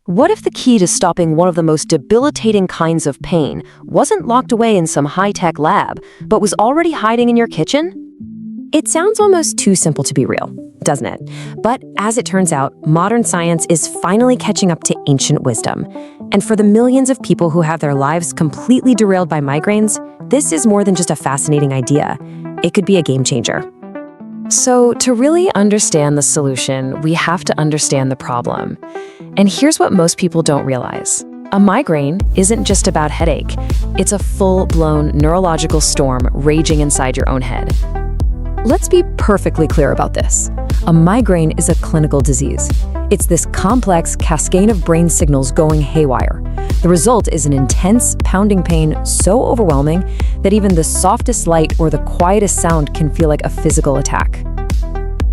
What if the key to stopping one of the most debilitating kinds of pain wasn't locked away in some high-tech lab, but was already hiding in your kitchen? It sounds almost too simple to be real, doesn't it? But as it turns out, modern science is finally catching up to ancient wisdom. And for the millions of people who have their lives completely derailed by migraines, this is more than just a fascinating idea. It could be a game changer. So to really understand the solution, we have to understand the problem. And here's what most people don't realize. A migraine isn't just about headache. It's a full-blown neurological storm raging inside your own head. Let's be perfectly clear about this. A migraine is a clinical disease. It's this complex cascade of brain signals going haywire. The result is an intense, pounding pain so overwhelming that even the softest light or the quietest sound can feel like a physical attack.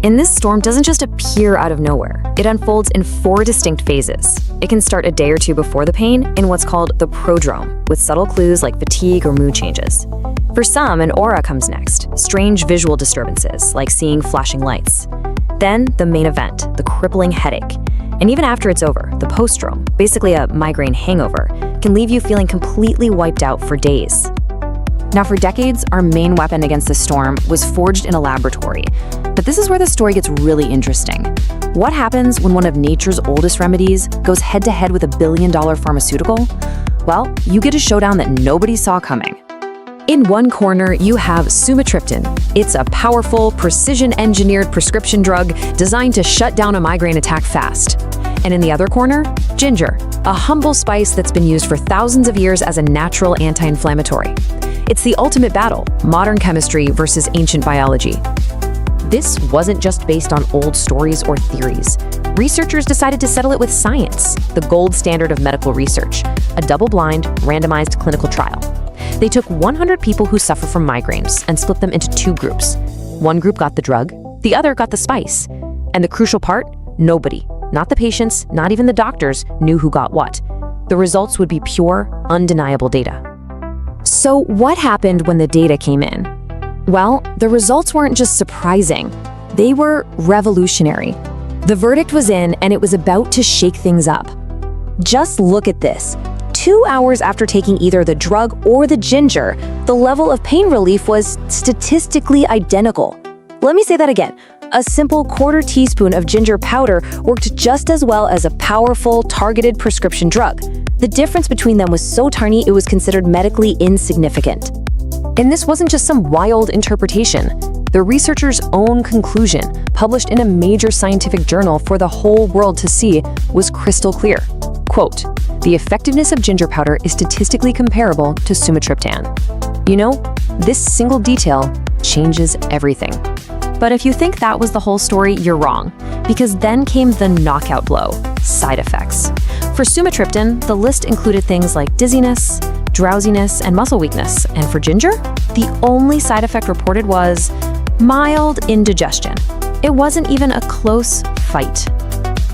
And this storm doesn't just appear out of nowhere. It unfolds in 4 distinct phases. It can start a day or two before the pain in what's called the prodrome, with subtle clues like fatigue or mood changes. For some, an aura comes next, strange visual disturbances like seeing flashing lights. Then the main event, the crippling headache. And even after it's over, the postdrome, basically a migraine hangover, can leave you feeling completely wiped out for days. Now, for decades, our main weapon against this storm was forged in a laboratory. But this is where the story gets really interesting. What happens when one of nature's oldest remedies goes head-to-head with $1 billion pharmaceutical? Well, you get a showdown that nobody saw coming. In one corner, you have sumatriptan. It's a powerful, precision-engineered prescription drug designed to shut down a migraine attack fast. And in the other corner, ginger, a humble spice that's been used for thousands of years as a natural anti-inflammatory. It's the ultimate battle, modern chemistry versus ancient biology. This wasn't just based on old stories or theories. Researchers decided to settle it with science, the gold standard of medical research, a double-blind, randomized clinical trial. They took 100 people who suffer from migraines and split them into 2 groups. One group got the drug, the other got the spice. And the crucial part, nobody, not the patients, not even the doctors, knew who got what. The results would be pure, undeniable data. So what happened when the data came in? Well, the results weren't just surprising, they were revolutionary. The verdict was in, and it was about to shake things up. Just look at this. 2 hours after taking either the drug or the ginger, the level of pain relief was statistically identical. Let me say that again. A simple 1/4 teaspoon of ginger powder worked just as well as a powerful, targeted prescription drug. The difference between them was so tiny it was considered medically insignificant. And this wasn't just some wild interpretation. The researchers' own conclusion, published in a major scientific journal for the whole world to see, was crystal clear. Quote, "The effectiveness of ginger powder is statistically comparable to sumatriptan." You know, this single detail changes everything. But if you think that was the whole story, you're wrong, because then came the knockout blow, side effects. For sumatriptan, the list included things like dizziness, drowsiness, and muscle weakness. And for ginger, the only side effect reported was mild indigestion. It wasn't even a close fight.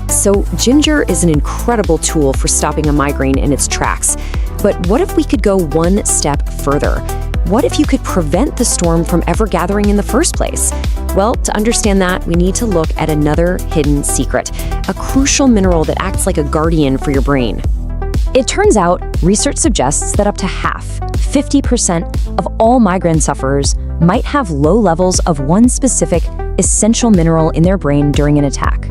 So ginger is an incredible tool for stopping a migraine in its tracks. But what if we could go one step further? What if you could prevent the storm from ever gathering in the first place? Well, to understand that, we need to look at another hidden secret, a crucial mineral that acts like a guardian for your brain. It turns out, research suggests that up to half, 50% of all migraine sufferers might have low levels of one specific essential mineral in their brain during an attack.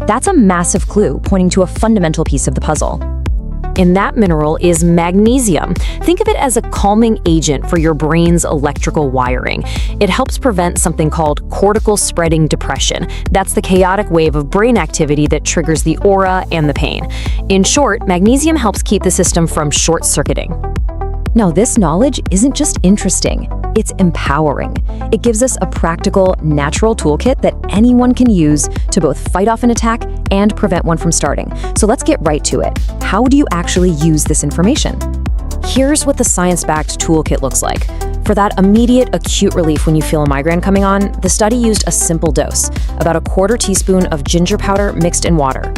That's a massive clue pointing to a fundamental piece of the puzzle. And that mineral is magnesium. Think of it as a calming agent for your brain's electrical wiring. It helps prevent something called cortical spreading depression. That's the chaotic wave of brain activity that triggers the aura and the pain. In short, magnesium helps keep the system from short-circuiting. Now, this knowledge isn't just interesting, it's empowering. It gives us a practical, natural toolkit that anyone can use to both fight off an attack and prevent one from starting. So let's get right to it. How do you actually use this information? Here's what the science-backed toolkit looks like. For that immediate acute relief when you feel a migraine coming on, the study used a simple dose, about a 1/4 teaspoon of ginger powder mixed in water.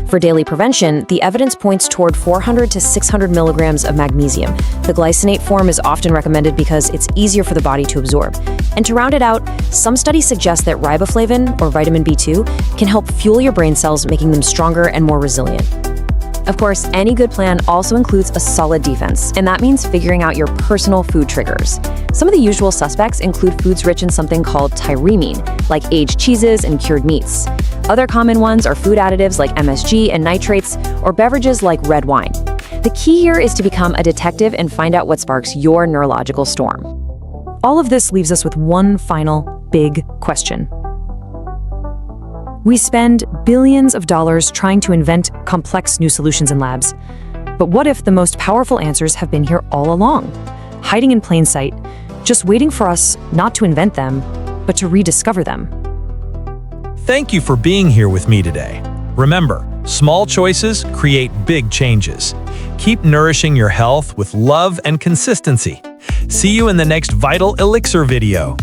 For daily prevention, the evidence points toward 400 to 600 milligrams of magnesium. The glycinate form is often recommended because it's easier for the body to absorb. And to round it out, some studies suggest that riboflavin, or vitamin B2, can help fuel your brain cells, making them stronger and more resilient. Of course, any good plan also includes a solid defense, and that means figuring out your personal food triggers. Some of the usual suspects include foods rich in something called tyramine, like aged cheeses and cured meats. Other common ones are food additives like MSG and nitrates, or beverages like red wine. The key here is to become a detective and find out what sparks your neurological storm. All of this leaves us with one final big question. We spend billions of dollars trying to invent complex new solutions in labs. But what if the most powerful answers have been here all along, hiding in plain sight, just waiting for us not to invent them, but to rediscover them? Thank you for being here with me today. Remember, small choices create big changes. Keep nourishing your health with love and consistency. See you in the next Vital Elixir video.